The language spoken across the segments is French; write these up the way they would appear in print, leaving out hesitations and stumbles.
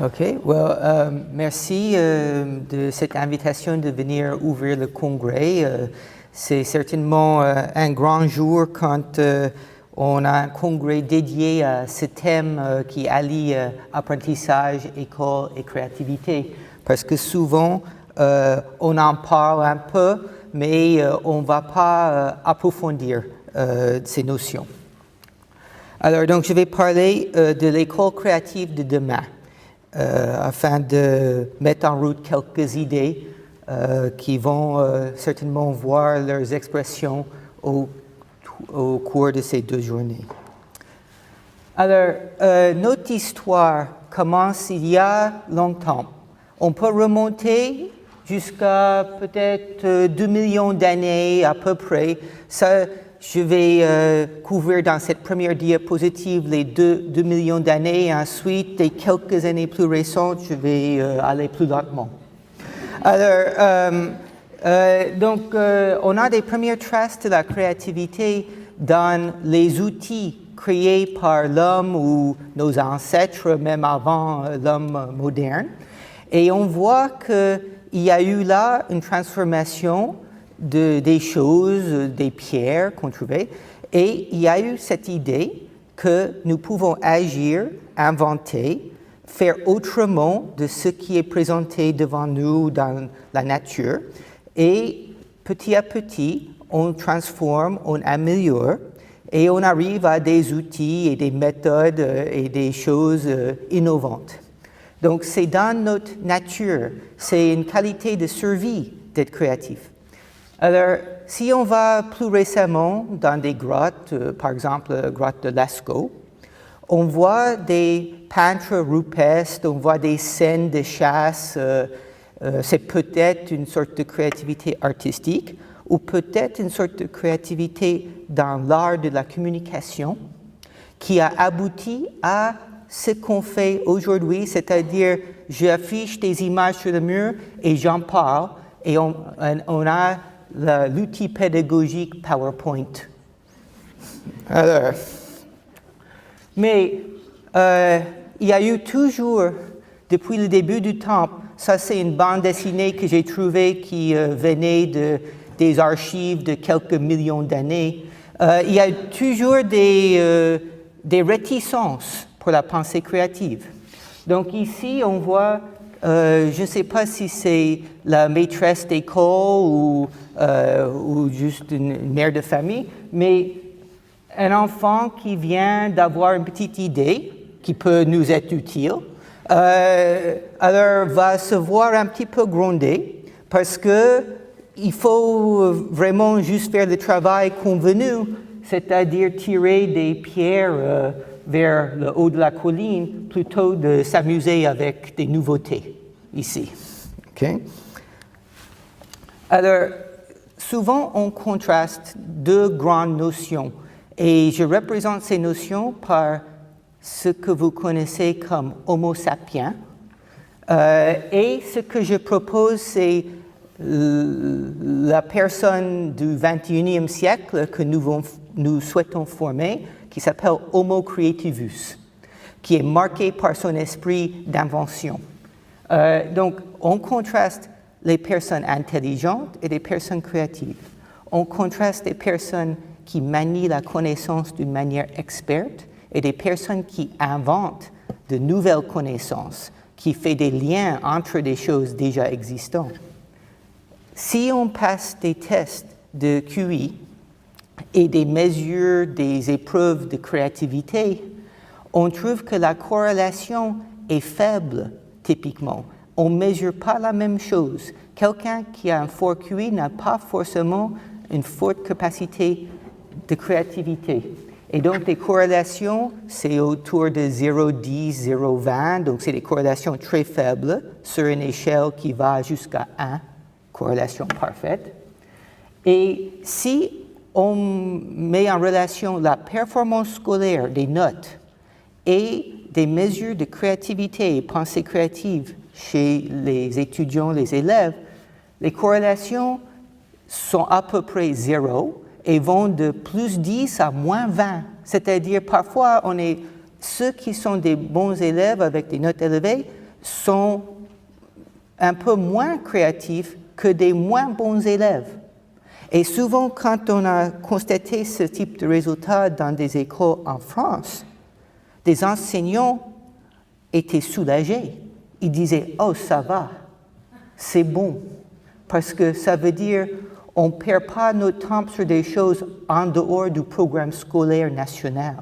OK. Merci de cette invitation de venir ouvrir le congrès. C'est certainement un grand jour quand on a un congrès dédié à ce thème qui allie apprentissage, école et créativité. Parce que souvent, on en parle un peu, mais on ne va pas approfondir ces notions. Alors, donc, je vais parler de l'école créative de demain. Afin de mettre en route quelques idées qui vont certainement voir leurs expressions au cours de ces 2 journées. Alors, notre histoire commence il y a longtemps. On peut remonter jusqu'à peut-être 2 millions d'années à peu près. Ça, je vais couvrir dans cette première diapositive les 2 millions d'années. Ensuite, et quelques années plus récentes, je vais aller plus lentement. Alors, on a des premières traces de la créativité dans les outils créés par l'homme ou nos ancêtres, même avant l'homme moderne. Et on voit qu'il y a eu là une transformation des choses, des pierres qu'on trouvait, et il y a eu cette idée que nous pouvons agir, inventer, faire autrement de ce qui est présenté devant nous dans la nature, et petit à petit, on transforme, on améliore, et on arrive à des outils et des méthodes et des choses innovantes. Donc c'est dans notre nature, c'est une qualité de survie d'être créatif. Alors, si on va plus récemment dans des grottes, par exemple la grotte de Lascaux, on voit des peintres rupestres, on voit des scènes de chasse. C'est peut-être une sorte de créativité artistique ou peut-être une sorte de créativité dans l'art de la communication qui a abouti à ce qu'on fait aujourd'hui, c'est-à-dire j'affiche des images sur le mur et j'en parle et on a l'outil pédagogique PowerPoint. Alors, mais il y a eu toujours, depuis le début du temps, ça c'est une bande dessinée que j'ai trouvée qui venait des archives de quelques millions d'années. Il y a toujours des réticences pour la pensée créative. Donc ici, on voit je ne sais pas si c'est la maîtresse d'école ou juste une mère de famille, mais un enfant qui vient d'avoir une petite idée qui peut nous être utile, alors va se voir un petit peu gronder parce qu'il faut vraiment juste faire le travail convenu, c'est-à-dire tirer des pierres vers le haut de la colline plutôt de s'amuser avec des nouveautés ici. Okay? Alors, souvent on contraste 2 grandes notions et je représente ces notions par ce que vous connaissez comme Homo sapiens et ce que je propose c'est la personne du 21e siècle que nous souhaitons former qui s'appelle Homo creativus, qui est marqué par son esprit d'invention. Donc, on contraste les personnes intelligentes et les personnes créatives. On contraste les personnes qui manient la connaissance d'une manière experte et des personnes qui inventent de nouvelles connaissances, qui font des liens entre des choses déjà existantes. Si on passe des tests de QI, et des mesures, des épreuves de créativité, on trouve que la corrélation est faible, typiquement. On ne mesure pas la même chose. Quelqu'un qui a un fort QI n'a pas forcément une forte capacité de créativité. Et donc, les corrélations, c'est autour de 0,10, 0,20, donc c'est des corrélations très faibles sur une échelle qui va jusqu'à 1, corrélation parfaite. Et si on met en relation la performance scolaire des notes et des mesures de créativité et pensée créative chez les étudiants, les élèves, les corrélations sont à peu près 0 et vont de plus 10 à moins 20. C'est-à-dire, parfois, ceux qui sont des bons élèves avec des notes élevées sont un peu moins créatifs que des moins bons élèves. Et souvent, quand on a constaté ce type de résultats dans des écoles en France, des enseignants étaient soulagés. Ils disaient « Oh, ça va, c'est bon », parce que ça veut dire on ne perd pas notre temps sur des choses en dehors du programme scolaire national.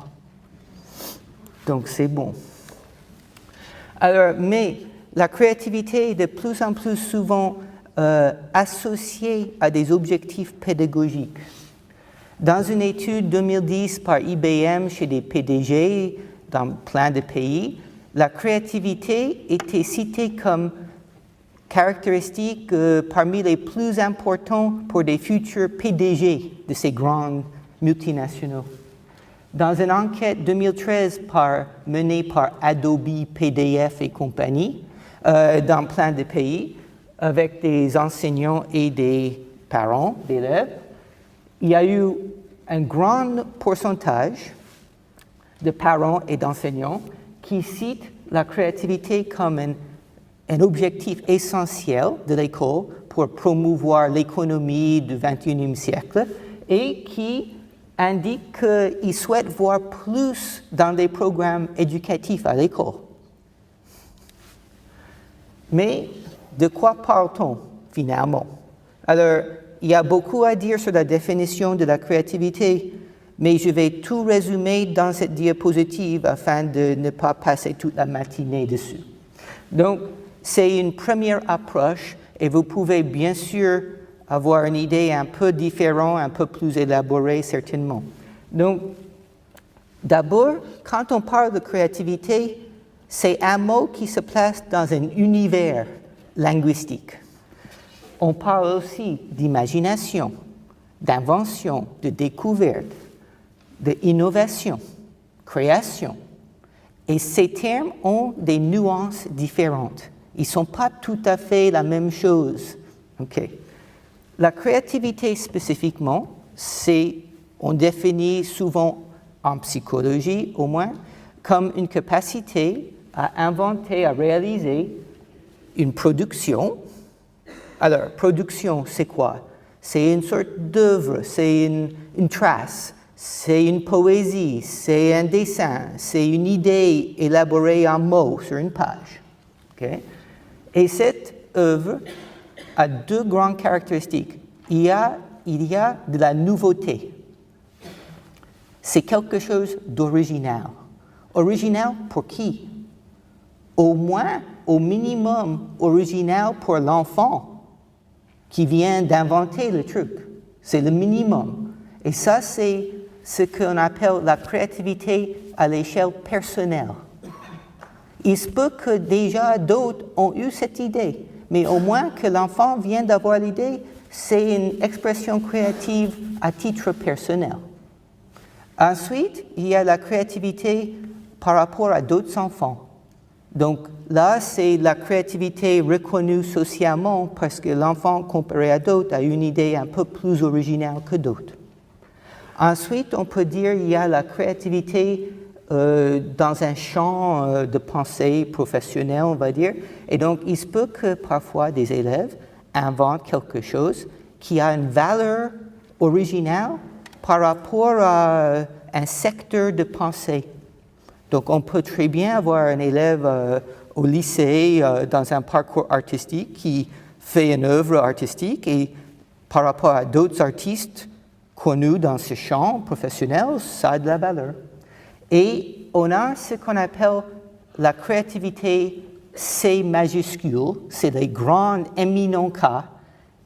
Donc, c'est bon. Alors, mais la créativité est de plus en plus souvent associée à des objectifs pédagogiques. Dans une étude 2010 par IBM chez des PDG dans plein de pays, la créativité était citée comme caractéristique parmi les plus importants pour des futurs PDG de ces grandes multinationaux. Dans une enquête 2013 menée par Adobe, PDF et compagnie, dans plein de pays, avec des enseignants et des parents d'élèves, il y a eu un grand pourcentage de parents et d'enseignants qui citent la créativité comme un objectif essentiel de l'école pour promouvoir l'économie du XXIe siècle et qui indiquent qu'ils souhaitent voir plus dans les programmes éducatifs à l'école. Mais de quoi parle-t-on finalement? Alors, il y a beaucoup à dire sur la définition de la créativité, mais je vais tout résumer dans cette diapositive afin de ne pas passer toute la matinée dessus. Donc, c'est une première approche et vous pouvez bien sûr avoir une idée un peu différente, un peu plus élaborée certainement. Donc, d'abord, quand on parle de créativité, c'est un mot qui se place dans un univers linguistique. On parle aussi d'imagination, d'invention, de découverte, d'innovation, création. Et ces termes ont des nuances différentes. Ils ne sont pas tout à fait la même chose. Okay. La créativité spécifiquement, on définit souvent en psychologie au moins, comme une capacité à inventer, à réaliser une production. Alors, production, c'est quoi? C'est une sorte d'œuvre, c'est une trace, c'est une poésie, c'est un dessin, c'est une idée élaborée en mots sur une page. Okay? Et cette œuvre a deux grandes caractéristiques. Il y a de la nouveauté. C'est quelque chose d'original. Original pour qui? Au moins, au minimum, original pour l'enfant qui vient d'inventer le truc. C'est le minimum. Et ça, c'est ce qu'on appelle la créativité à l'échelle personnelle. Il se peut que déjà d'autres ont eu cette idée, mais au moins que l'enfant vient d'avoir l'idée, c'est une expression créative à titre personnel. Ensuite, il y a la créativité par rapport à d'autres enfants. Donc là, c'est la créativité reconnue socialement parce que l'enfant, comparé à d'autres, a une idée un peu plus originale que d'autres. Ensuite, on peut dire qu'il y a la créativité dans un champ de pensée professionnel, on va dire. Et donc, il se peut que parfois des élèves inventent quelque chose qui a une valeur originale par rapport à un secteur de pensée. Donc, on peut très bien avoir un élève au lycée dans un parcours artistique qui fait une œuvre artistique et par rapport à d'autres artistes connus dans ce champ professionnel, ça a de la valeur. Et on a ce qu'on appelle la créativité C majuscule, c'est les grands éminents cas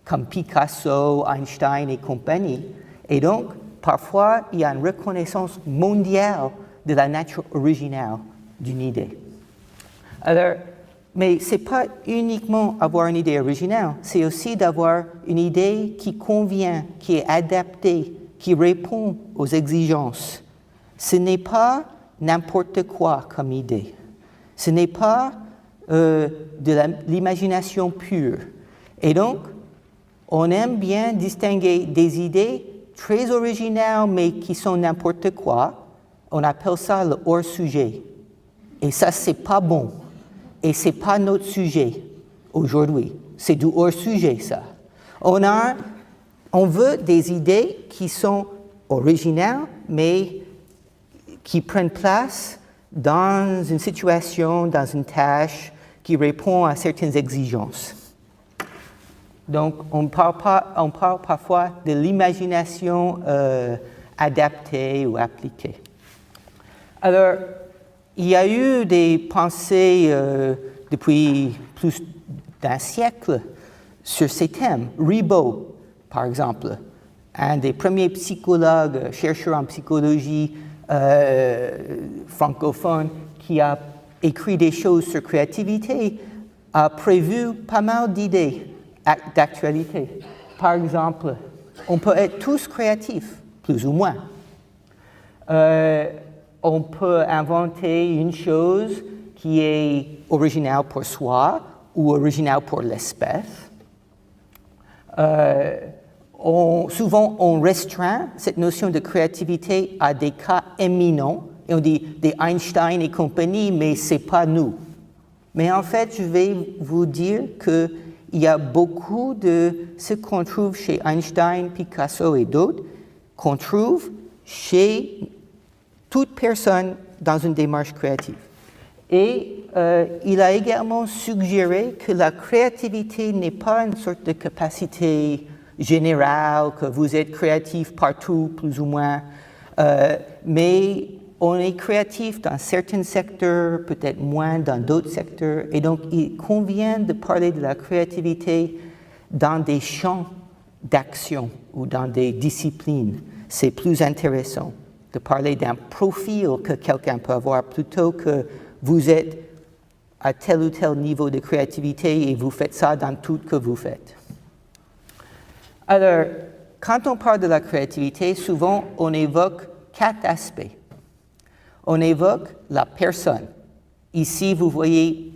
comme Picasso, Einstein et compagnie. Et donc, parfois, il y a une reconnaissance mondiale de la nature originale d'une idée. Alors, mais ce n'est pas uniquement avoir une idée originale, c'est aussi d'avoir une idée qui convient, qui est adaptée, qui répond aux exigences. Ce n'est pas n'importe quoi comme idée. Ce n'est pas l'imagination pure. Et donc, on aime bien distinguer des idées très originales mais qui sont n'importe quoi. On appelle ça le hors-sujet. Et ça, c'est pas bon. et ce n'est pas notre sujet aujourd'hui. C'est du hors-sujet, ça. On veut des idées qui sont originales, mais qui prennent place dans une situation, dans une tâche qui répond à certaines exigences. Donc, on parle parfois de l'imagination adaptée ou appliquée. Alors, il y a eu des pensées depuis plus d'un siècle sur ces thèmes. Ribot, par exemple, un des premiers psychologues, chercheurs en psychologie francophone qui a écrit des choses sur créativité, a prévu pas mal d'idées d'actualité. Par exemple, on peut être tous créatifs, plus ou moins. On peut inventer une chose qui est originale pour soi ou originale pour l'espèce. Souvent, on restreint cette notion de créativité à des cas éminents, et on dit des Einstein et compagnie, mais ce n'est pas nous. Mais en fait, je vais vous dire qu'il y a beaucoup de ce qu'on trouve chez Einstein, Picasso et d'autres, qu'on trouve chez toute personne dans une démarche créative. Et il a également suggéré que la créativité n'est pas une sorte de capacité générale, que vous êtes créatif partout, plus ou moins, mais on est créatif dans certains secteurs, peut-être moins dans d'autres secteurs, et donc il convient de parler de la créativité dans des champs d'action ou dans des disciplines. C'est plus intéressant de parler d'un profil que quelqu'un peut avoir plutôt que vous êtes à tel ou tel niveau de créativité et vous faites ça dans tout ce que vous faites. Alors, quand on parle de la créativité, souvent on évoque 4 aspects. On évoque la personne. Ici, vous voyez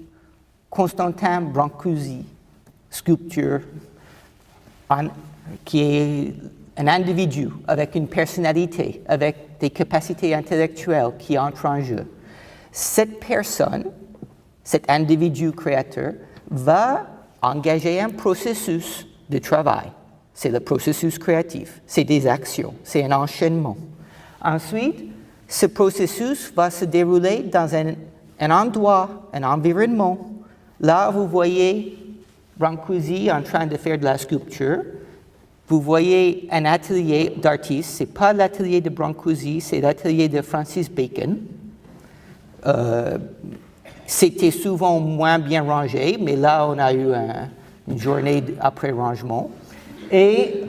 Constantin Brancusi, sculpture, qui est un individu avec une personnalité, avec des capacités intellectuelles qui entrent en jeu. Cette personne, cet individu créateur, va engager un processus de travail. C'est le processus créatif, c'est des actions, c'est un enchaînement. Ensuite, ce processus va se dérouler dans un endroit, un environnement. Là, vous voyez Brancusi en train de faire de la sculpture. Vous voyez un atelier d'artiste. Ce n'est pas l'atelier de Brancusi, c'est l'atelier de Francis Bacon. C'était souvent moins bien rangé, mais là, on a eu une journée après rangement. Et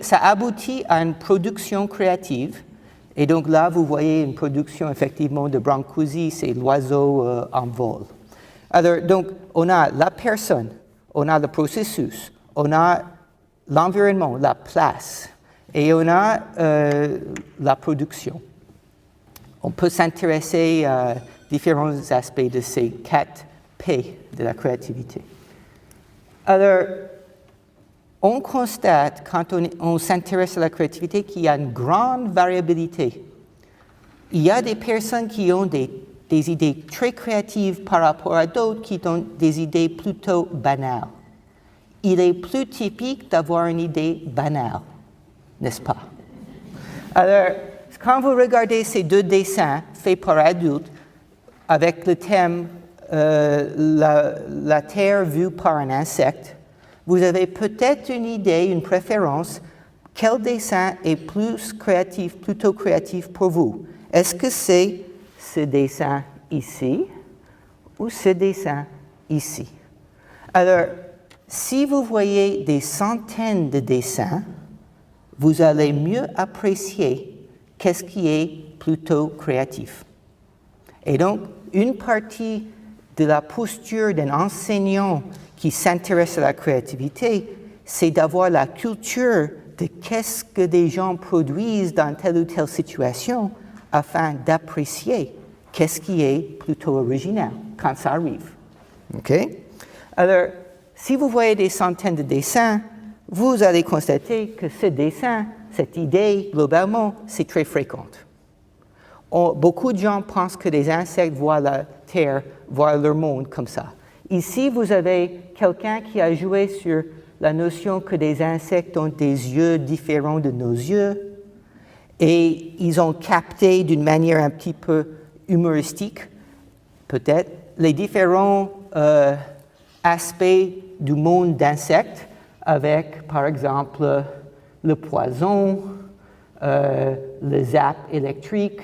ça aboutit à une production créative. Et donc là, vous voyez une production effectivement de Brancusi, c'est l'oiseau en vol. Alors, donc, on a la personne, on a le processus, on a l'environnement, la place, et on a la production. On peut s'intéresser à différents aspects de ces 4 P de la créativité. Alors, on constate, quand on s'intéresse à la créativité, qu'il y a une grande variabilité. Il y a des personnes qui ont des idées très créatives par rapport à d'autres qui ont des idées plutôt banales. Il est plus typique d'avoir une idée banale, n'est-ce pas? Alors, quand vous regardez ces 2 dessins faits par adultes, avec le thème la Terre vue par un insecte, vous avez peut-être une idée, une préférence, quel dessin est plus créatif, plutôt créatif pour vous? Est-ce que c'est ce dessin ici ou ce dessin ici? Alors, si vous voyez des centaines de dessins, vous allez mieux apprécier qu'est-ce qui est plutôt créatif. Et donc, une partie de la posture d'un enseignant qui s'intéresse à la créativité, c'est d'avoir la culture de qu'est-ce que des gens produisent dans telle ou telle situation afin d'apprécier qu'est-ce qui est plutôt original quand ça arrive. OK? Alors, si vous voyez des centaines de dessins, vous allez constater que ce dessin, cette idée, globalement, c'est très fréquente. Beaucoup de gens pensent que les insectes voient Terre voir leur monde comme ça. Ici, vous avez quelqu'un qui a joué sur la notion que des insectes ont des yeux différents de nos yeux, et ils ont capté d'une manière un petit peu humoristique, peut-être, les différents aspects du monde d'insectes, avec, par exemple, le poison, le zap électrique,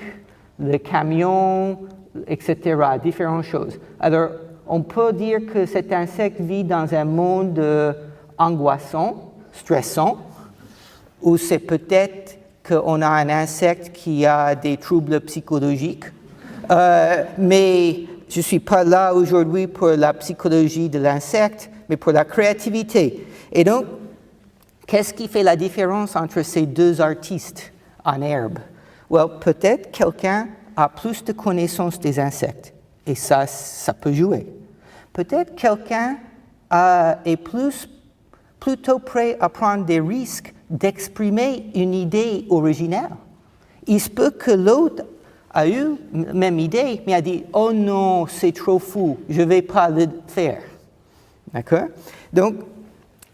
le camion, etc., différentes choses. Alors, on peut dire que cet insecte vit dans un monde angoissant, stressant, ou c'est peut-être qu'on a un insecte qui a des troubles psychologiques. Mais je ne suis pas là aujourd'hui pour la psychologie de l'insecte, mais pour la créativité. Et donc, qu'est-ce qui fait la différence entre ces deux artistes en herbe? Well, peut-être quelqu'un a plus de connaissances des insectes, et ça peut jouer. Peut-être quelqu'un est plutôt prêt à prendre des risques d'exprimer une idée originale. Il se peut que l'autre a eu la même idée, mais a dit « Oh non, c'est trop fou, je ne vais pas le faire. » D'accord? Donc,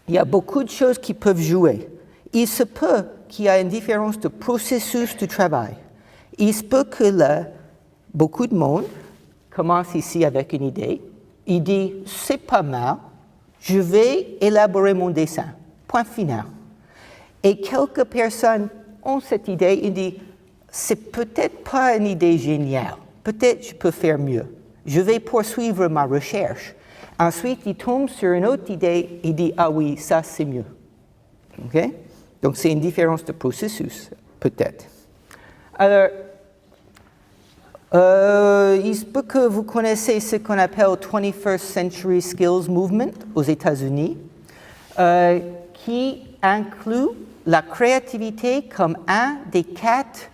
il y a beaucoup de choses qui peuvent jouer. Il se peut qu'il y ait une différence de processus de travail. Il se peut que là, beaucoup de monde commence ici avec une idée. Il dit « C'est pas mal, je vais élaborer mon dessin. Point final. » Et quelques personnes ont cette idée, ils disent « C'est peut-être pas une idée géniale, peut-être je peux faire mieux. Je vais poursuivre ma recherche. » Ensuite, il tombe sur une autre idée, il dit « Ah oui, ça c'est mieux. » Okay? Donc c'est une différence de processus, peut-être. Alors, il se peut que vous connaissez ce qu'on appelle 21st Century Skills Movement aux États-Unis, qui inclut la créativité comme un des 4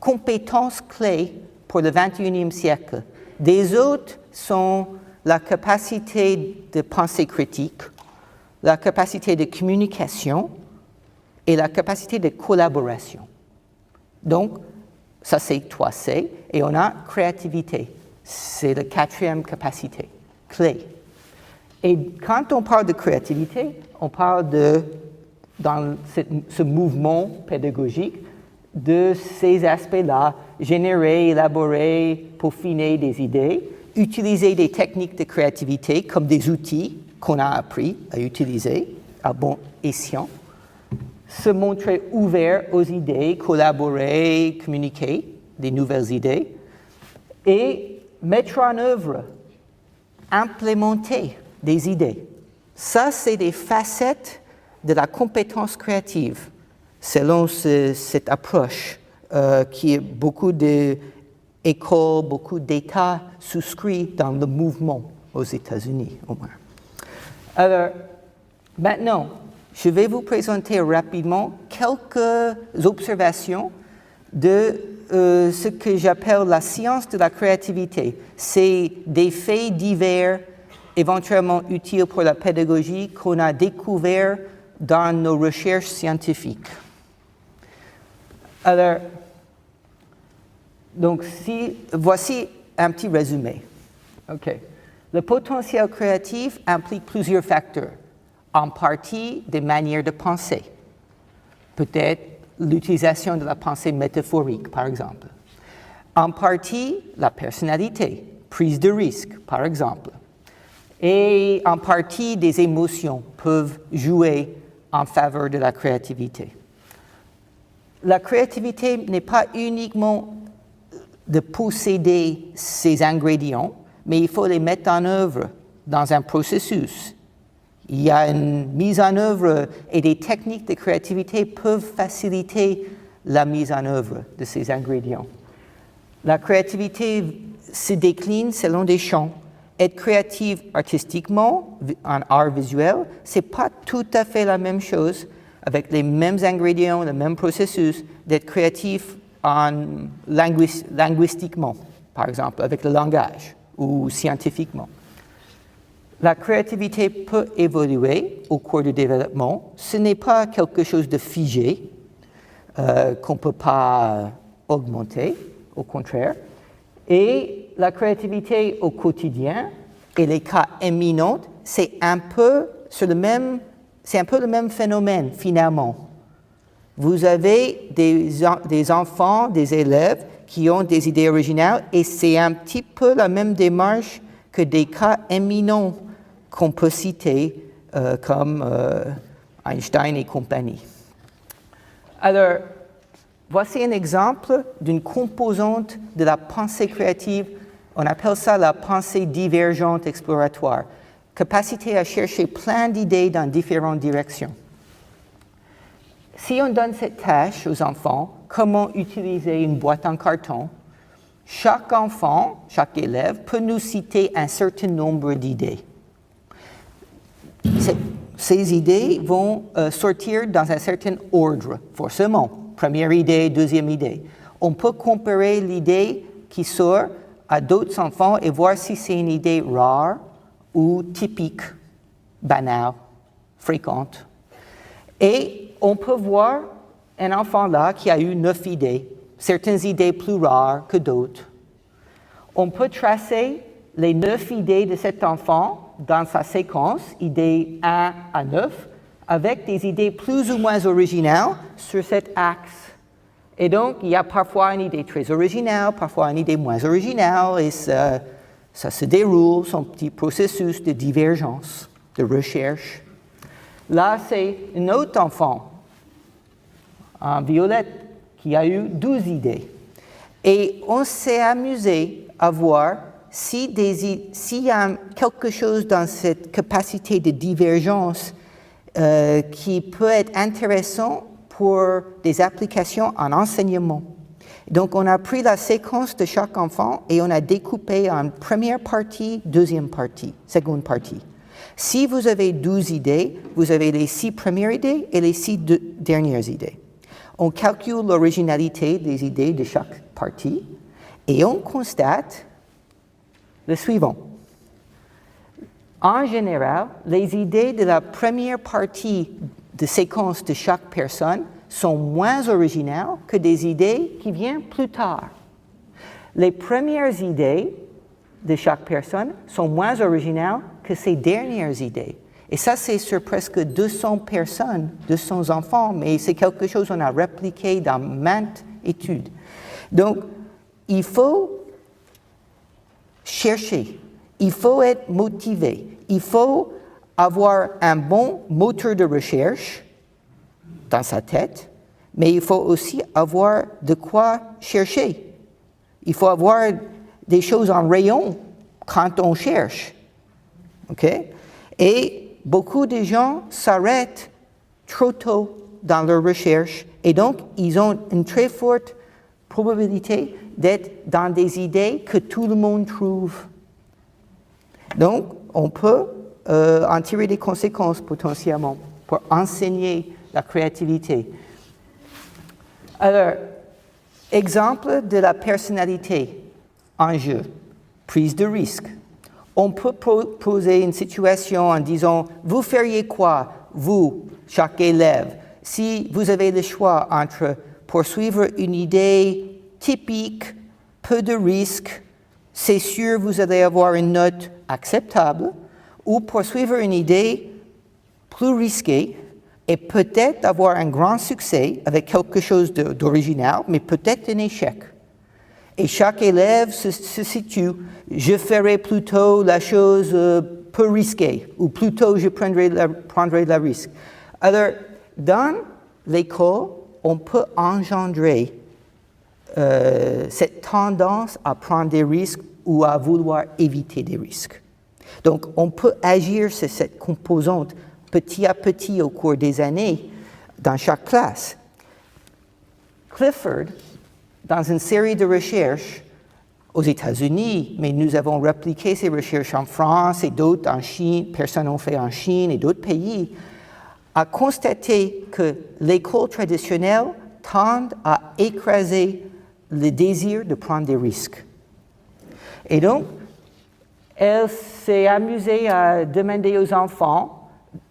compétences clés pour le 21e siècle. Des autres sont la capacité de pensée critique, la capacité de communication et la capacité de collaboration. Donc, ça c'est 3C, et on a créativité. C'est la 4e capacité, clé. Et quand on parle de créativité, on parle dans ce mouvement pédagogique, de ces aspects-là, générer, élaborer, peaufiner des idées, utiliser des techniques de créativité comme des outils qu'on a appris à utiliser à bon escient, se montrer ouvert aux idées, collaborer, communiquer des nouvelles idées, et mettre en œuvre, implémenter des idées. Ça, c'est des facettes de la compétence créative, selon cette approche qui est beaucoup d'écoles, beaucoup d'États souscrits dans le mouvement aux États-Unis, au moins. Alors, maintenant, je vais vous présenter rapidement quelques observations de ce que j'appelle la science de la créativité. C'est des faits divers éventuellement utiles pour la pédagogie qu'on a découverts dans nos recherches scientifiques. Alors, donc voici un petit résumé. Okay. Le potentiel créatif implique plusieurs facteurs. En partie, des manières de penser. Peut-être l'utilisation de la pensée métaphorique, par exemple. En partie, la personnalité, prise de risque, par exemple. Et en partie, des émotions peuvent jouer en faveur de la créativité. La créativité n'est pas uniquement de posséder ces ingrédients, mais il faut les mettre en œuvre dans un processus. Il y a une mise en œuvre et des techniques de créativité peuvent faciliter la mise en œuvre de ces ingrédients. La créativité se décline selon des champs. Être créatif artistiquement, en art visuel, ce n'est pas tout à fait la même chose, avec les mêmes ingrédients, le même processus, d'être créatif linguistiquement, par exemple, avec le langage, ou scientifiquement. La créativité peut évoluer au cours du développement. Ce n'est pas quelque chose de figé qu'on ne peut pas augmenter, au contraire. Et la créativité au quotidien et les cas éminents, c'est un peu le même phénomène finalement. Vous avez des enfants, des élèves qui ont des idées originales et c'est un petit peu la même démarche que des cas éminents qu'on peut citer comme Einstein et compagnie. Alors, voici un exemple d'une composante de la pensée créative. On appelle ça la pensée divergente exploratoire. Capacité à chercher plein d'idées dans différentes directions. Si on donne cette tâche aux enfants, comment utiliser une boîte en carton, chaque enfant, chaque élève peut nous citer un certain nombre d'idées. Ces idées vont sortir dans un certain ordre, forcément. Première idée, deuxième idée. On peut comparer l'idée qui sort à d'autres enfants et voir si c'est une idée rare ou typique, banale, fréquente. Et on peut voir un enfant là qui a eu 9 idées, certaines idées plus rares que d'autres. On peut tracer les 9 idées de cet enfant dans sa séquence, idées 1 à 9, avec des idées plus ou moins originales sur cet axe. Et donc, il y a parfois une idée très originale, parfois une idée moins originale, et ça se déroule, son petit processus de divergence, de recherche. Là, c'est un autre enfant, en violette, qui a eu 12 idées. Et on s'est amusé à voir s'il y a quelque chose dans cette capacité de divergence qui peut être intéressant pour des applications en enseignement. Donc, on a pris la séquence de chaque enfant et on a découpé en première partie, deuxième partie, seconde partie. Si vous avez 12 idées, vous avez les 6 premières idées et les 6 dernières idées. On calcule l'originalité des idées de chaque partie et on constate le suivant. En général, les idées de la première partie de séquence de chaque personne sont moins originales que des idées qui viennent plus tard. Les premières idées de chaque personne sont moins originales que ses dernières idées. Et ça, c'est sur presque 200 personnes, 200 enfants, mais c'est quelque chose qu'on a répliqué dans maintes études. Donc, il faut chercher, il faut être motivé, il faut avoir un bon moteur de recherche dans sa tête, mais il faut aussi avoir de quoi chercher. Il faut avoir des choses en rayon quand on cherche. Okay? Et beaucoup de gens s'arrêtent trop tôt dans leur recherche et donc ils ont une très forte probabilité d'être dans des idées que tout le monde trouve. Donc, on peut en tirer des conséquences potentiellement pour enseigner la créativité. Alors, exemple de la personnalité en jeu, prise de risque. On peut poser une situation en disant, vous feriez quoi, vous, chaque élève, si vous avez le choix entre poursuivre une idée typique, peu de risque, c'est sûr vous allez avoir une note acceptable, ou poursuivre une idée plus risquée et peut-être avoir un grand succès avec quelque chose d'original, mais peut-être un échec. Et chaque élève se situe, je ferai plutôt la chose peu risquée, ou plutôt je prendrai le risque. Alors, dans l'école, on peut engendrer cette tendance à prendre des risques ou à vouloir éviter des risques. Donc, on peut agir sur cette composante petit à petit au cours des années dans chaque classe. Clifford, dans une série de recherches aux États-Unis, mais nous avons répliqué ces recherches en France et d'autres en Chine, personnes ont fait en Chine et d'autres pays, a constaté que l'école traditionnelle tend à écraser le désir de prendre des risques. Et donc, elle s'est amusée à demander aux enfants,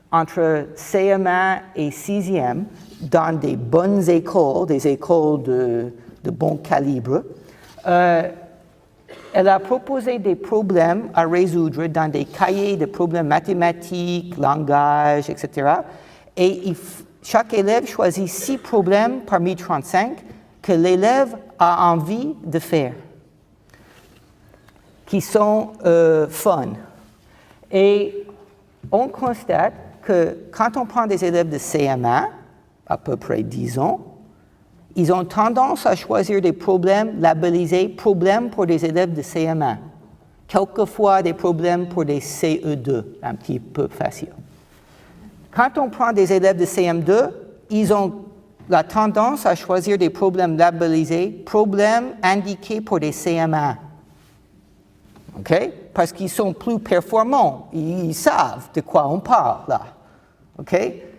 entre CM1 et 6e, dans des bonnes écoles, des écoles de bon calibre, Elle a proposé des problèmes à résoudre dans des cahiers de problèmes mathématiques, langage, etc. Et chaque élève choisit 6 problèmes parmi 35 que l'élève a envie de faire, qui sont fun. Et on constate que quand on prend des élèves de CM1, à peu près 10 ans, ils ont tendance à choisir des problèmes labellisés problèmes pour des élèves de CM1. Quelquefois des problèmes pour des CE2, un petit peu facile. Quand on prend des élèves de CM2, ils ont la tendance à choisir des problèmes labellisés problèmes indiqués pour des CM1. OK? Parce qu'ils sont plus performants, ils savent de quoi on parle là. OK?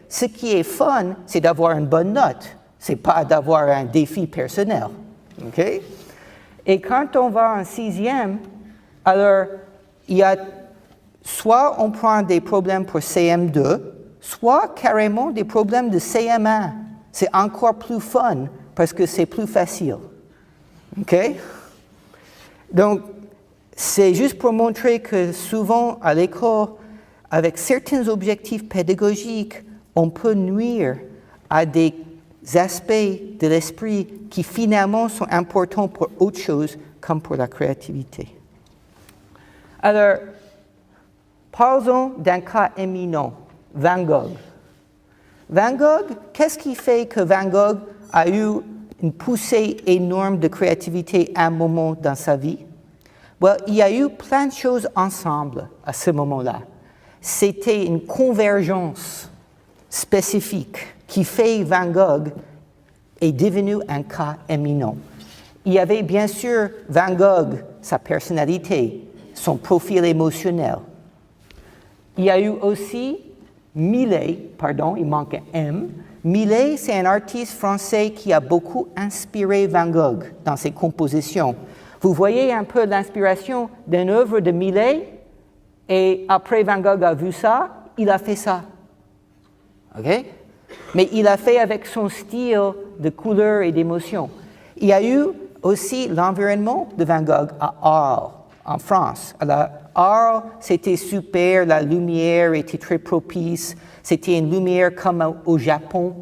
Ce qui est fun, c'est d'avoir une bonne note. C'est pas d'avoir un défi personnel. OK? Et quand on va en 6e, alors il y a soit on prend des problèmes pour CM2, soit carrément des problèmes de CM1. C'est encore plus fun parce que c'est plus facile. OK? Donc, c'est juste pour montrer que souvent à l'école, avec certains objectifs pédagogiques, on peut nuire à des aspects de l'esprit qui finalement sont importants pour autre chose, comme pour la créativité. Alors, parlons d'un cas éminent, Van Gogh. Van Gogh, qu'est-ce qui fait que Van Gogh a eu une poussée énorme de créativité à un moment dans sa vie? Well, il y a eu plein de choses ensemble à ce moment-là. C'était une convergence spécifique qui fait Van Gogh est devenu un cas éminent. Il y avait bien sûr Van Gogh, sa personnalité, son profil émotionnel. Il y a eu aussi Millet, pardon, il manque un M. Millet, c'est un artiste français qui a beaucoup inspiré Van Gogh dans ses compositions. Vous voyez un peu l'inspiration d'une œuvre de Millet, et après Van Gogh a vu ça, il a fait ça. OK? Mais il a fait avec son style de couleur et d'émotion. Il y a eu aussi l'environnement de Van Gogh à Arles, en France. Alors, Arles, c'était super, la lumière était très propice, c'était une lumière comme au Japon,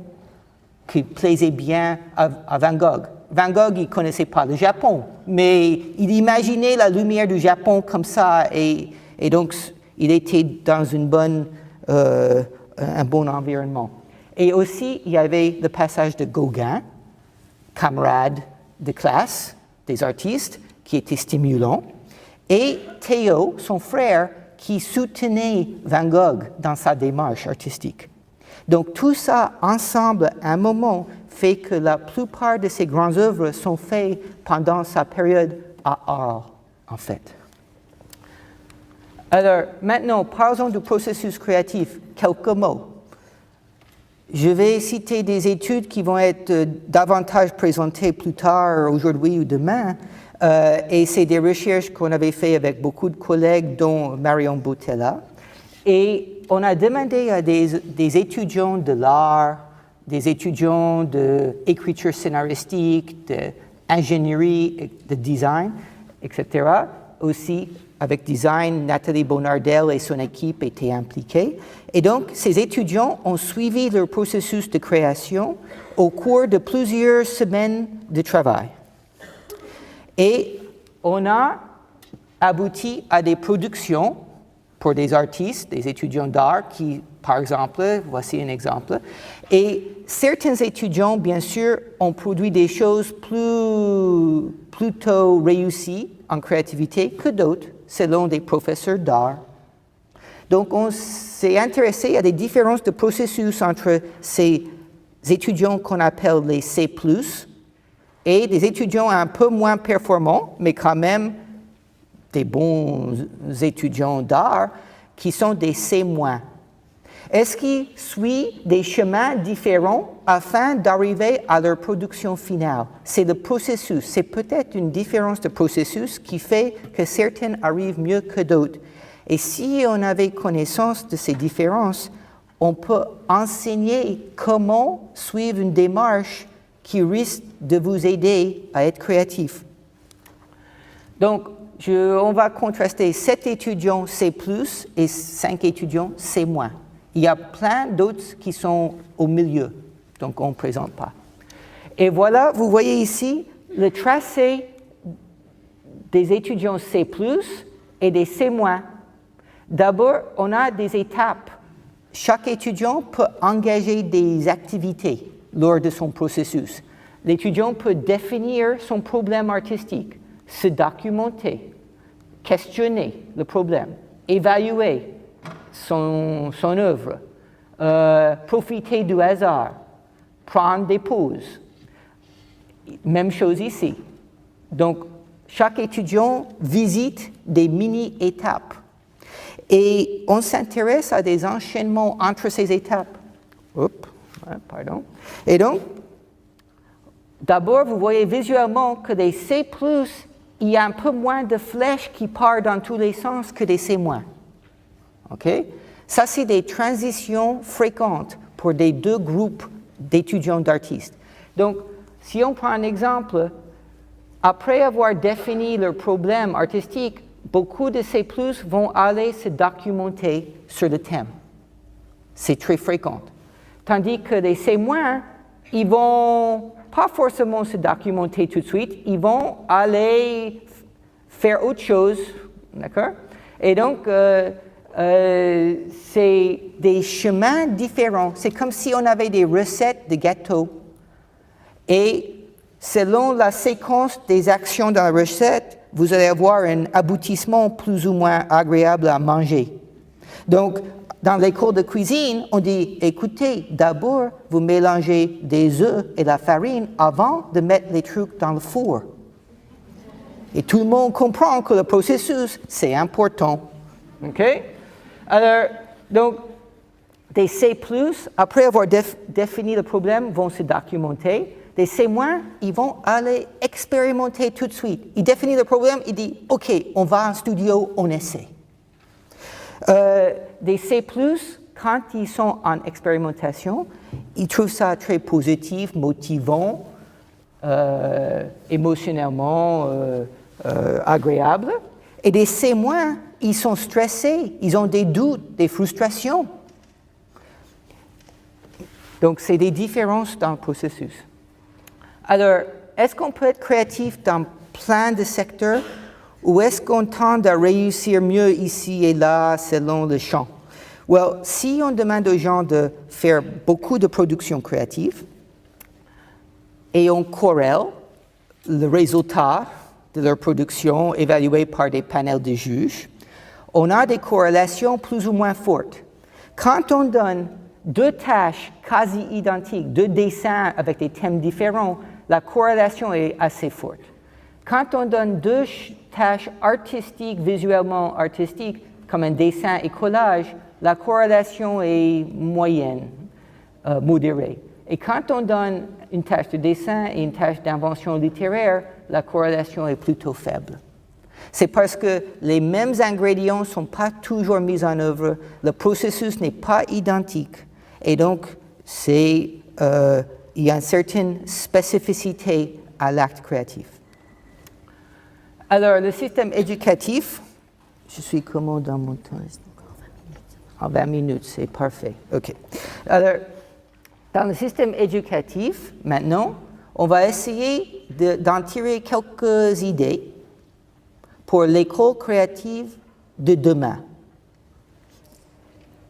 qui plaisait bien à Van Gogh. Van Gogh, il ne connaissait pas le Japon, mais il imaginait la lumière du Japon comme ça, et donc il était dans un bon environnement. Et aussi, il y avait le passage de Gauguin, camarade de classe des artistes, qui était stimulant, et Théo, son frère, qui soutenait Van Gogh dans sa démarche artistique. Donc tout ça ensemble, à un moment, fait que la plupart de ses grandes œuvres sont faites pendant sa période à Arles, en fait. Alors, maintenant, parlons du processus créatif. Quelques mots. Je vais citer des études qui vont être davantage présentées plus tard, aujourd'hui ou demain, et c'est des recherches qu'on avait faites avec beaucoup de collègues, dont Marion Boutella. Et on a demandé à des étudiants de l'art, des étudiants d'écriture scénaristique, d'ingénierie, de design, etc. Aussi, avec design, Nathalie Bonardel et son équipe étaient impliquées. Et donc, ces étudiants ont suivi leur processus de création au cours de plusieurs semaines de travail. Et on a abouti à des productions pour des artistes, des étudiants d'art qui, par exemple, voici un exemple, et certains étudiants, bien sûr, ont produit des choses plutôt réussies en créativité que d'autres, selon des professeurs d'art. Donc, on s'est intéressé à des différences de processus entre ces étudiants qu'on appelle les C+, et des étudiants un peu moins performants, mais quand même des bons étudiants d'art, qui sont des C-. Est-ce qu'ils suivent des chemins différents afin d'arriver à leur production finale? C'est le processus, c'est peut-être une différence de processus qui fait que certains arrivent mieux que d'autres. Et si on avait connaissance de ces différences, on peut enseigner comment suivre une démarche qui risque de vous aider à être créatif. Donc, on va contraster 7 étudiants C+, et 5 étudiants C-. Il y a plein d'autres qui sont au milieu, donc on ne présente pas. Et voilà, vous voyez ici le tracé des étudiants C+, et des C-. D'abord, on a des étapes. Chaque étudiant peut engager des activités lors de son processus. L'étudiant peut définir son problème artistique, se documenter, questionner le problème, évaluer son œuvre, profiter du hasard, prendre des pauses. Même chose ici. Donc, chaque étudiant visite des mini-étapes. Et on s'intéresse à des enchaînements entre ces étapes. Pardon. Et donc, d'abord, vous voyez visuellement que des C+, il y a un peu moins de flèches qui partent dans tous les sens que des C-. OK? Ça, c'est des transitions fréquentes pour des deux groupes d'étudiants d'artistes. Donc, si on prend un exemple, après avoir défini leur problème artistique, beaucoup de C+, vont aller se documenter sur le thème. C'est très fréquent. Tandis que les C-, ils vont pas forcément se documenter tout de suite, ils vont aller faire autre chose, d'accord? Et donc, c'est des chemins différents. C'est comme si on avait des recettes de gâteaux. Et selon la séquence des actions dans la recette, vous allez avoir un aboutissement plus ou moins agréable à manger. Donc, dans les cours de cuisine, on dit, écoutez, d'abord, vous mélangez des œufs et la farine avant de mettre les trucs dans le four. Et tout le monde comprend que le processus, c'est important. OK? Alors, donc, des C+, après avoir défini le problème, vont se documenter. Des C-, ils vont aller expérimenter tout de suite. Ils définissent le problème, ils disent, OK, on va en studio, on essaie. Des C+, quand ils sont en expérimentation, ils trouvent ça très positif, motivant, émotionnellement agréable. Et des C-, ils sont stressés, ils ont des doutes, des frustrations. Donc, c'est des différences dans le processus. Alors, est-ce qu'on peut être créatif dans plein de secteurs ou est-ce qu'on tente à réussir mieux ici et là selon le champ? Well, si on demande aux gens de faire beaucoup de productions créatives et on corrèle le résultat de leur production évalué par des panels de juges, on a des corrélations plus ou moins fortes. Quand on donne deux tâches quasi identiques, deux dessins avec des thèmes différents, la corrélation est assez forte. Quand on donne deux tâches artistiques, visuellement artistiques, comme un dessin et collage, la corrélation est moyenne, modérée. Et quand on donne une tâche de dessin et une tâche d'invention littéraire, la corrélation est plutôt faible. C'est parce que les mêmes ingrédients ne sont pas toujours mis en œuvre, le processus n'est pas identique, et donc il y a une certaine spécificité à l'acte créatif. Alors, le système éducatif, je suis comment dans mon temps? En 20 minutes, c'est parfait. OK. Alors, dans le système éducatif, maintenant, on va essayer d'en tirer quelques idées pour l'école créative de demain.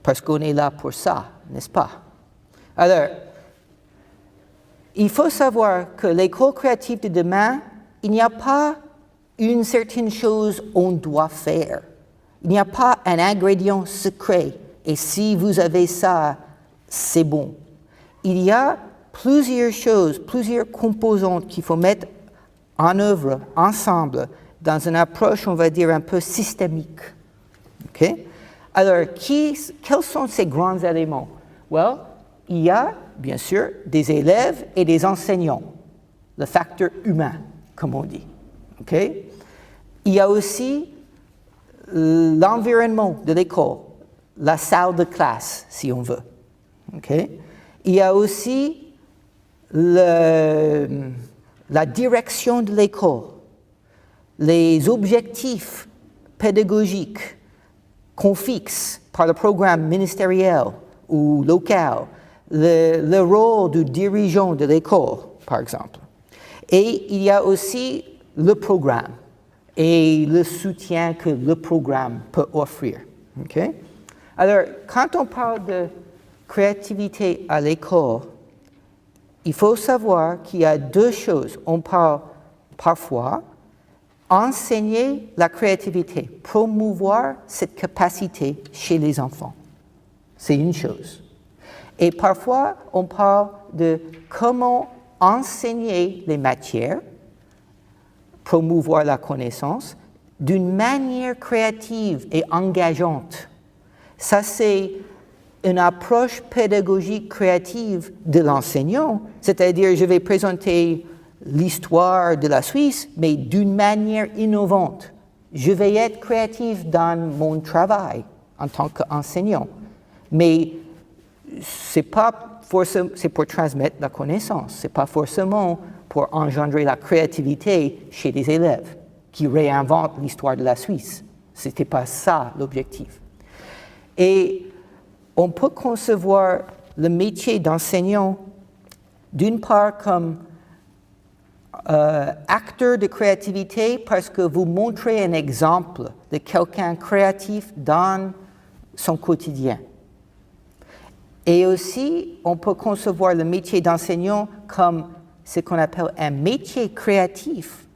Parce qu'on est là pour ça, n'est-ce pas? Alors, il faut savoir que l'école créative de demain, il n'y a pas une certaine chose qu'on doit faire. Il n'y a pas un ingrédient secret et si vous avez ça, c'est bon. Il y a plusieurs choses, plusieurs composantes qu'il faut mettre en œuvre ensemble dans une approche, on va dire, un peu systémique. Okay? Alors, quels sont ces grands éléments? Well, il y a, bien sûr, des élèves et des enseignants, le facteur humain, comme on dit. Okay? Il y a aussi l'environnement de l'école, la salle de classe, si on veut. Okay? Il y a aussi la direction de l'école, les objectifs pédagogiques qu'on fixe par le programme ministériel ou local, le rôle du dirigeant de l'école, par exemple. Et il y a aussi le programme et le soutien que le programme peut offrir. Okay? Alors, quand on parle de créativité à l'école, il faut savoir qu'il y a deux choses. On parle parfois enseigner la créativité, promouvoir cette capacité chez les enfants. C'est une chose. Et parfois, on parle de comment enseigner les matières, promouvoir la connaissance, d'une manière créative et engageante. Ça, c'est une approche pédagogique créative de l'enseignant, c'est-à-dire je vais présenter l'histoire de la Suisse, mais d'une manière innovante. Je vais être créatif dans mon travail en tant qu'enseignant, mais c'est pour transmettre la connaissance, c'est pas forcément pour engendrer la créativité chez des élèves qui réinventent l'histoire de la Suisse. C'était pas ça l'objectif. Et on peut concevoir le métier d'enseignant d'une part comme acteur de créativité parce que vous montrez un exemple de quelqu'un créatif dans son quotidien. Et aussi, on peut concevoir le métier d'enseignant comme ce qu'on appelle un métier créatif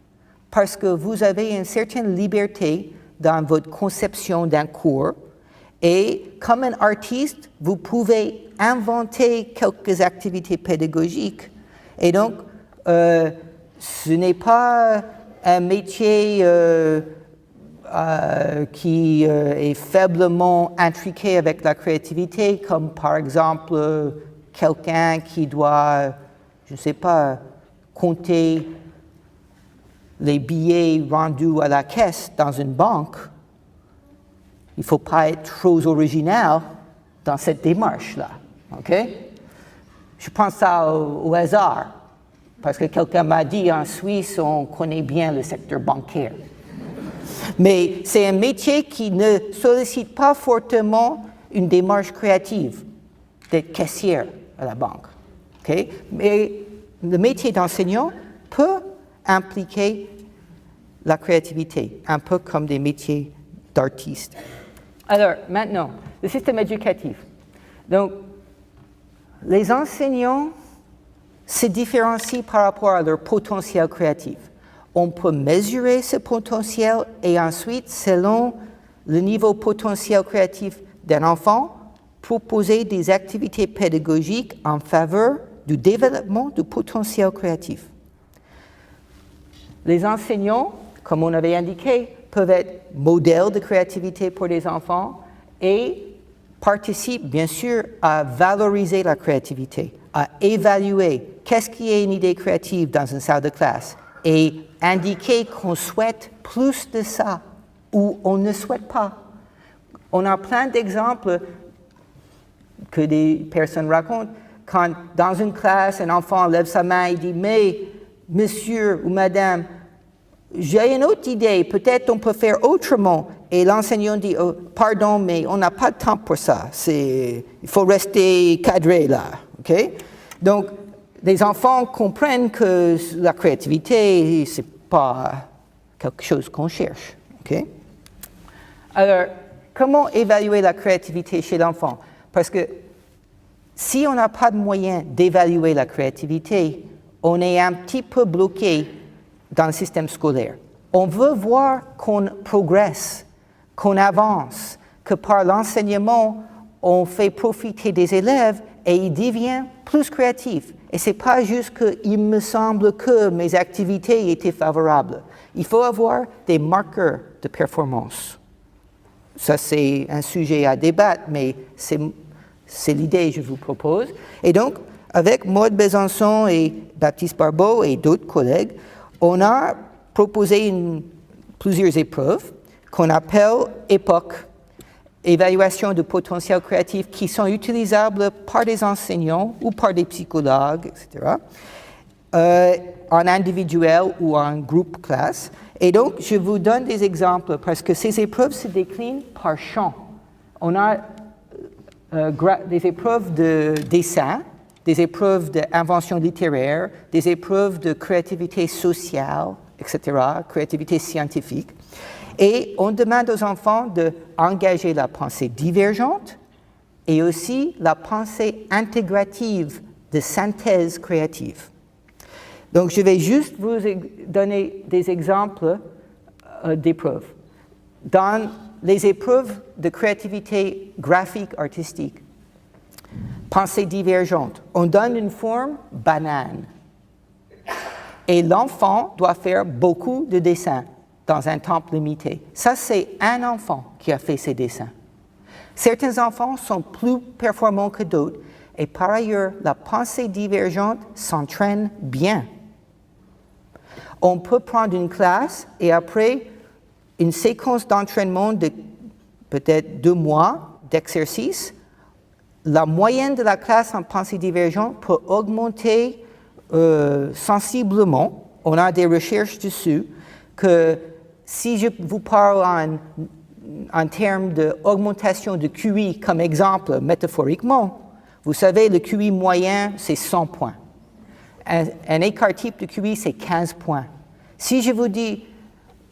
parce que vous avez une certaine liberté dans votre conception d'un cours et comme un artiste, vous pouvez inventer quelques activités pédagogiques. Et donc, ce n'est pas un métier qui est faiblement intriqué avec la créativité, comme par exemple quelqu'un qui doit, je ne sais pas, compter les billets rendus à la caisse dans une banque. Il ne faut pas être trop original dans cette démarche-là. Okay? Je pense ça au hasard. Parce que quelqu'un m'a dit, en Suisse, on connaît bien le secteur bancaire. Mais c'est un métier qui ne sollicite pas fortement une démarche créative d'être caissière à la banque. Okay? Mais le métier d'enseignant peut impliquer la créativité, un peu comme des métiers d'artistes. Alors, maintenant, le système éducatif. Donc, les enseignants se différencient par rapport à leur potentiel créatif. On peut mesurer ce potentiel et ensuite, selon le niveau potentiel créatif d'un enfant, proposer des activités pédagogiques en faveur du développement du potentiel créatif. Les enseignants, comme on avait indiqué, peuvent être modèles de créativité pour les enfants et participent bien sûr à valoriser la créativité, à évaluer qu'est-ce qui est une idée créative dans une salle de classe et indiquer qu'on souhaite plus de ça ou on ne souhaite pas. On a plein d'exemples que des personnes racontent quand dans une classe, un enfant lève sa main et dit « Mais, monsieur ou madame, j'ai une autre idée, peut-être on peut faire autrement. » Et l'enseignant dit oh, « Pardon, mais on n'a pas de temps pour ça. Il faut rester cadré là. » Okay? Donc, les enfants comprennent que la créativité, ce n'est pas quelque chose qu'on cherche. Okay? Alors, comment évaluer la créativité chez l'enfant? Parce que si on n'a pas de moyen d'évaluer la créativité, on est un petit peu bloqué dans le système scolaire. On veut voir qu'on progresse, qu'on avance, que par l'enseignement, on fait profiter des élèves et ils deviennent plus créatifs. Et ce n'est pas juste qu'il me semble que mes activités étaient favorables. Il faut avoir des marqueurs de performance. Ça, c'est un sujet à débattre, mais c'est l'idée que je vous propose. Et donc, avec Maude Besançon et Baptiste Barbeau et d'autres collègues, on a proposé plusieurs épreuves qu'on appelle EPOC, évaluation de potentiel créatif, qui sont utilisables par des enseignants ou par des psychologues, etc. en individuel ou en groupe classe. Et donc, je vous donne des exemples parce que ces épreuves se déclinent par champ. On a des épreuves de dessin, des épreuves d'invention littéraire, des épreuves de créativité sociale, etc., créativité scientifique. Et on demande aux enfants d'engager la pensée divergente et aussi la pensée intégrative de synthèse créative. Donc, je vais juste vous donner des exemples d'épreuves. Dans les épreuves de créativité graphique artistique, pensée divergente, on donne une forme banane. Et l'enfant doit faire beaucoup de dessins dans un temps limité. Ça, c'est un enfant qui a fait ces dessins. Certains enfants sont plus performants que d'autres et par ailleurs, la pensée divergente s'entraîne bien. On peut prendre une classe et après une séquence d'entraînement de peut-être 2 mois d'exercice, la moyenne de la classe en pensée divergente peut augmenter sensiblement. On a des recherches dessus que si je vous parle en termes d'augmentation de QI comme exemple métaphoriquement, vous savez, le QI moyen, c'est 100 points. Un écart type de QI, c'est 15 points. Si je vous dis,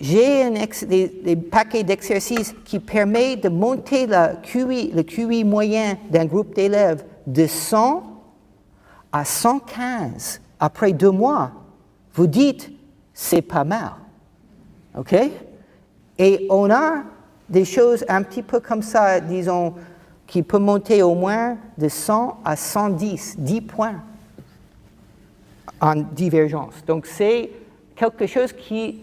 j'ai des paquets d'exercices qui permettent de monter le QI moyen d'un groupe d'élèves de 100 à 115 après 2 mois, vous dites, c'est pas mal. OK? Et on a des choses un petit peu comme ça, disons, qui peuvent monter au moins de 100 à 110, 10 points en divergence. Donc, c'est quelque chose qui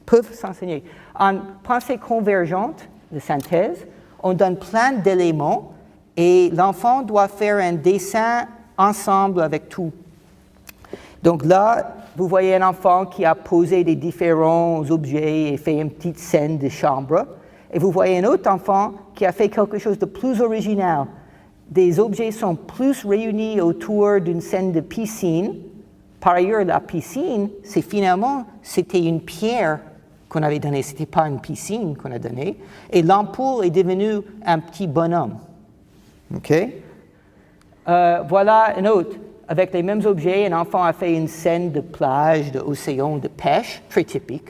peut s'enseigner. En pensée convergente de synthèse, on donne plein d'éléments et l'enfant doit faire un dessin ensemble avec tout. Donc là, vous voyez un enfant qui a posé des différents objets et fait une petite scène de chambre. Et vous voyez un autre enfant qui a fait quelque chose de plus original. Des objets sont plus réunis autour d'une scène de piscine. Par ailleurs, la piscine, c'était une pierre qu'on avait donnée. Ce n'était pas une piscine qu'on a donnée. Et l'ampoule est devenue un petit bonhomme. OK? Voilà un autre. Avec les mêmes objets, un enfant a fait une scène de plage, d'océan, de pêche, très typique.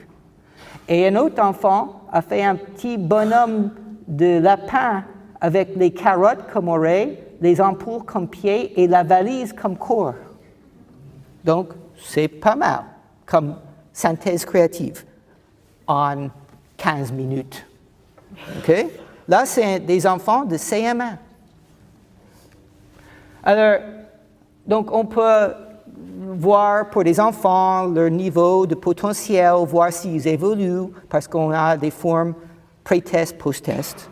Et un autre enfant a fait un petit bonhomme de lapin avec les carottes comme oreilles, les ampoules comme pieds et la valise comme corps. Donc, c'est pas mal comme synthèse créative en 15 minutes. OK? Là, c'est des enfants de CM1. Alors, donc, on peut voir pour les enfants leur niveau de potentiel, voir s'ils évoluent, parce qu'on a des formes pré-test, post-test.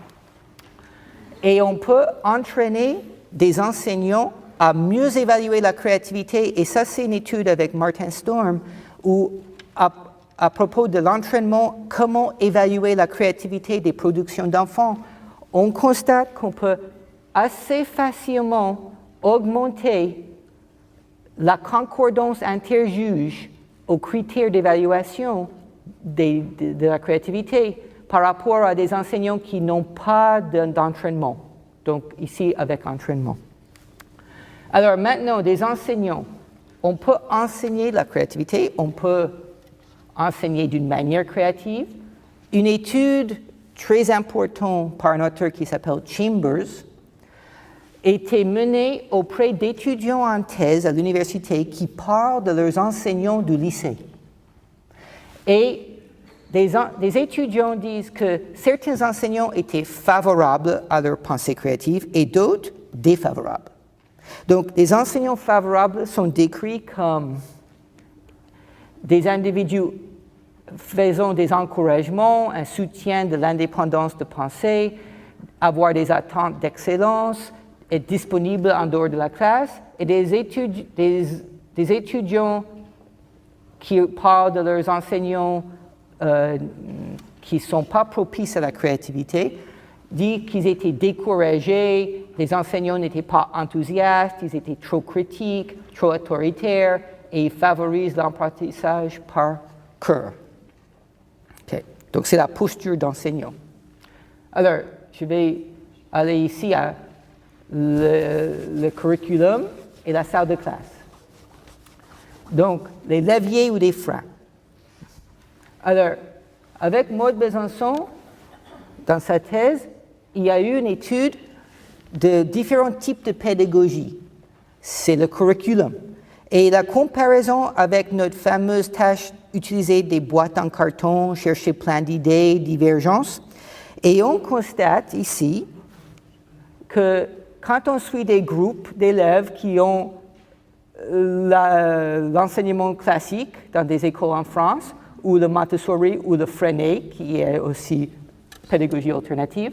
Et on peut entraîner des enseignants à mieux évaluer la créativité. Et ça, c'est une étude avec Martin Storm, où à propos de l'entraînement, comment évaluer la créativité des productions d'enfants, on constate qu'on peut assez facilement augmenter la concordance interjuge aux critères d'évaluation de la créativité par rapport à des enseignants qui n'ont pas d'entraînement. Donc ici, avec entraînement. Alors maintenant, des enseignants, on peut enseigner la créativité, on peut enseigner d'une manière créative. Une étude très importante par un auteur qui s'appelle Chambers était menée auprès d'étudiants en thèse à l'université qui parlent de leurs enseignants du lycée. Et des étudiants disent que certains enseignants étaient favorables à leur pensée créative et d'autres défavorables. Donc, les enseignants favorables sont décrits comme des individus faisant des encouragements, un soutien de l'indépendance de pensée, avoir des attentes d'excellence, être disponible en dehors de la classe, et des étudiants qui parlent de leurs enseignants qui ne sont pas propices à la créativité, disent qu'ils étaient découragés, les enseignants n'étaient pas enthousiastes, ils étaient trop critiques, trop autoritaires, et favorise l'apprentissage par cœur. Okay. Donc, c'est la posture d'enseignant. Alors, je vais aller ici à le curriculum et la salle de classe. Donc, les leviers ou les freins. Alors, avec Maud Besançon, dans sa thèse, il y a eu une étude de différents types de pédagogie. C'est le curriculum. Et la comparaison avec notre fameuse tâche utiliser des boîtes en carton, chercher plein d'idées, divergences. Et on constate ici que quand on suit des groupes d'élèves qui ont l'enseignement classique dans des écoles en France, ou le Montessori ou le Freinet, qui est aussi pédagogie alternative,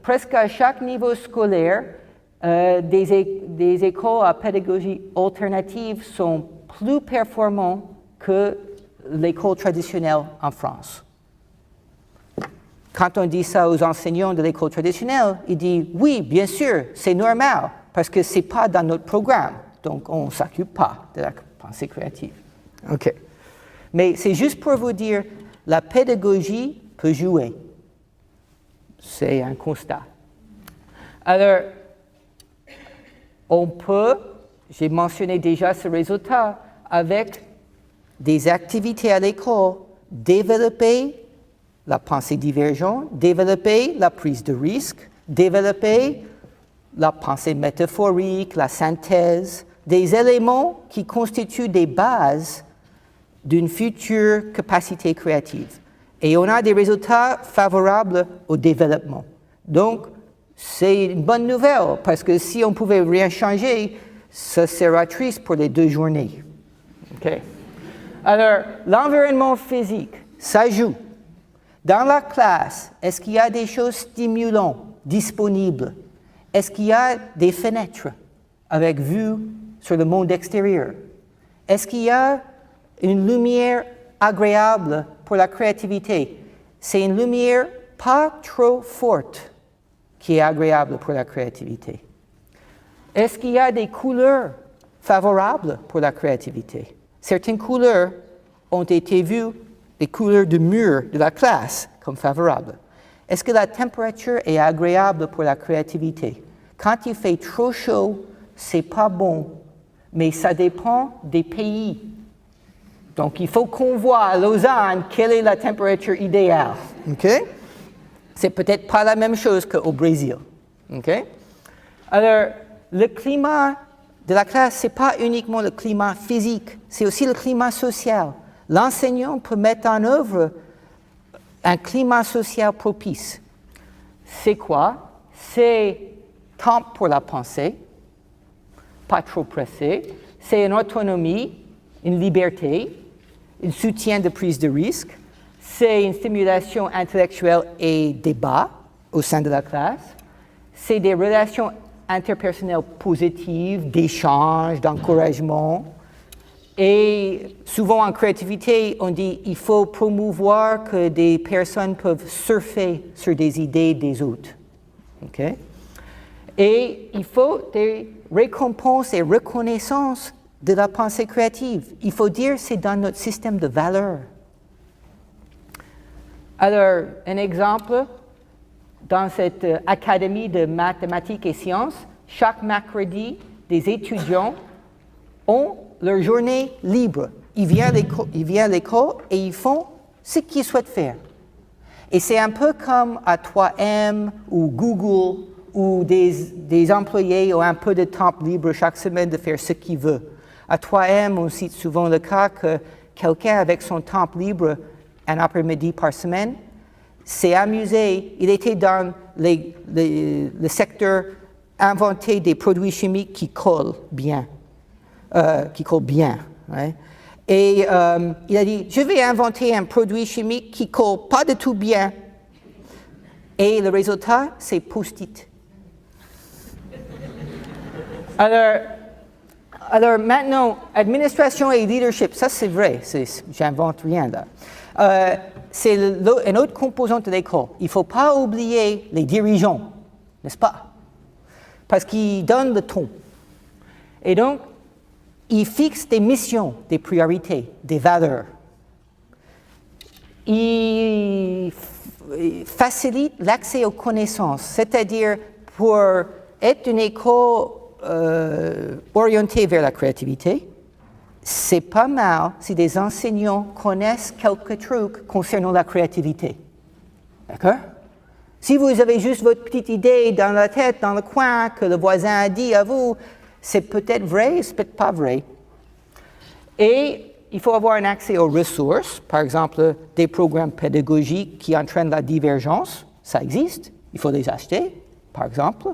presque à chaque niveau scolaire, des écoles à pédagogie alternative sont plus performantes que l'école traditionnelle en France. Quand on dit ça aux enseignants de l'école traditionnelle, ils disent « Oui, bien sûr, c'est normal, parce que ce n'est pas dans notre programme, donc on ne s'occupe pas de la pensée créative. » OK. Mais c'est juste pour vous dire, la pédagogie peut jouer. C'est un constat. Alors, on peut, j'ai mentionné déjà ce résultat, avec des activités à l'école, développer la pensée divergente, développer la prise de risque, développer la pensée métaphorique, la synthèse, des éléments qui constituent des bases d'une future capacité créative. Et on a des résultats favorables au développement. Donc, c'est une bonne nouvelle, parce que si on ne pouvait rien changer, ça sera triste pour les 2 journées. Okay. Alors, l'environnement physique, ça joue. Dans la classe, est-ce qu'il y a des choses stimulantes disponibles? Est-ce qu'il y a des fenêtres avec vue sur le monde extérieur? Est-ce qu'il y a une lumière agréable pour la créativité? C'est une lumière pas trop forte qui est agréable pour la créativité. Est-ce qu'il y a des couleurs favorables pour la créativité? Certaines couleurs ont été vues, des couleurs de mur de la classe, comme favorables. Est-ce que la température est agréable pour la créativité? Quand il fait trop chaud, c'est pas bon, mais ça dépend des pays. Donc, il faut qu'on voit à Lausanne quelle est la température idéale. Okay? C'est peut-être pas la même chose qu'au Brésil. Okay? Alors, le climat de la classe, ce n'est pas uniquement le climat physique, c'est aussi le climat social. L'enseignant peut mettre en œuvre un climat social propice. C'est quoi? C'est temps pour la pensée, pas trop pressé. C'est une autonomie, une liberté, un soutien de prise de risque. C'est une stimulation intellectuelle et débat au sein de la classe. C'est des relations interpersonnelles positives, d'échange, d'encouragement. Et souvent en créativité, on dit qu'il faut promouvoir que des personnes peuvent surfer sur des idées des autres. Okay? Et il faut des récompenses et reconnaissances de la pensée créative. Il faut dire que c'est dans notre système de valeurs. Alors, un exemple, dans cette académie de mathématiques et sciences, chaque mercredi, des étudiants ont leur journée libre. Ils viennent à l'école et ils font ce qu'ils souhaitent faire. Et c'est un peu comme à 3M ou Google, où des employés ont un peu de temps libre chaque semaine de faire ce qu'ils veulent. À 3M, on cite souvent le cas que quelqu'un avec son temps libre un après-midi par semaine s'est amusé. Il était dans le secteur inventer des produits chimiques qui collent bien. Ouais. Et il a dit, je vais inventer un produit chimique qui colle pas du tout bien. Et le résultat, c'est post-it. Alors maintenant, administration et leadership, ça c'est vrai, j'invente rien là. C'est une autre composante de l'école. Il ne faut pas oublier les dirigeants, n'est-ce pas? Parce qu'ils donnent le ton. Et donc, Il fixe des missions, des priorités, des valeurs. Il facilite l'accès aux connaissances, c'est-à-dire pour être une école orientée vers la créativité, c'est pas mal si des enseignants connaissent quelques trucs concernant la créativité. D'accord? Si vous avez juste votre petite idée dans la tête, dans le coin, que le voisin a dit à vous, c'est peut-être vrai, c'est peut-être pas vrai. Et il faut avoir un accès aux ressources, par exemple des programmes pédagogiques qui entraînent la divergence, ça existe, il faut les acheter, par exemple.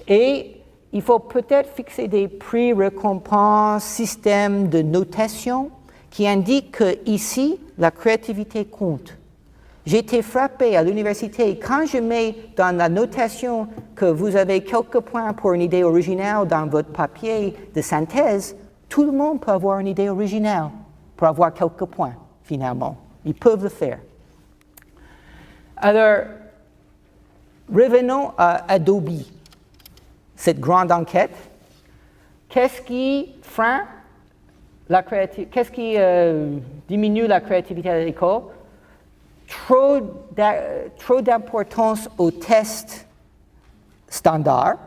Et il faut peut-être fixer des prix, récompenses, systèmes de notation qui indiquent qu'ici, la créativité compte. J'ai été frappé à l'université, quand je mets dans la notation que vous avez quelques points pour une idée originale dans votre papier de synthèse, tout le monde peut avoir une idée originale pour avoir quelques points, finalement. Ils peuvent le faire. Alors, revenons à Adobe, cette grande enquête. Qu'est-ce qui freine la créativité? Qu'est-ce qui diminue la créativité à l'école? Trop d'importance aux tests standards,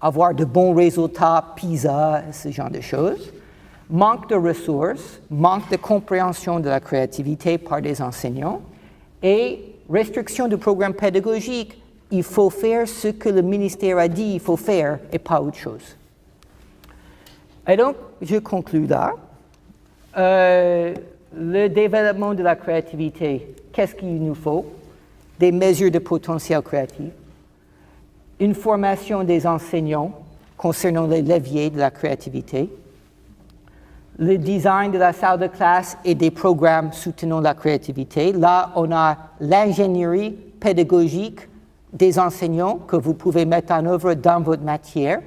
avoir de bons résultats, PISA, ce genre de choses, manque de ressources, manque de compréhension de la créativité par des enseignants et restriction du programme pédagogique. Il faut faire ce que le ministère a dit il faut faire et pas autre chose. Et donc, je conclue là. Le développement de la créativité, qu'est-ce qu'il nous faut? Des mesures de potentiel créatif, une formation des enseignants concernant les leviers de la créativité, le design de la salle de classe et des programmes soutenant la créativité. Là, on a l'ingénierie pédagogique des enseignants que vous pouvez mettre en œuvre dans votre matière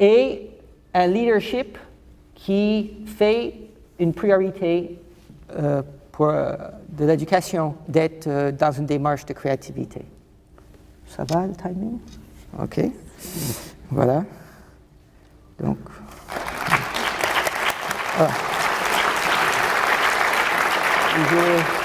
et un leadership qui fait une priorité de l'éducation d'être dans une démarche de créativité. Ça va le timing? OK. Voilà. Donc. Je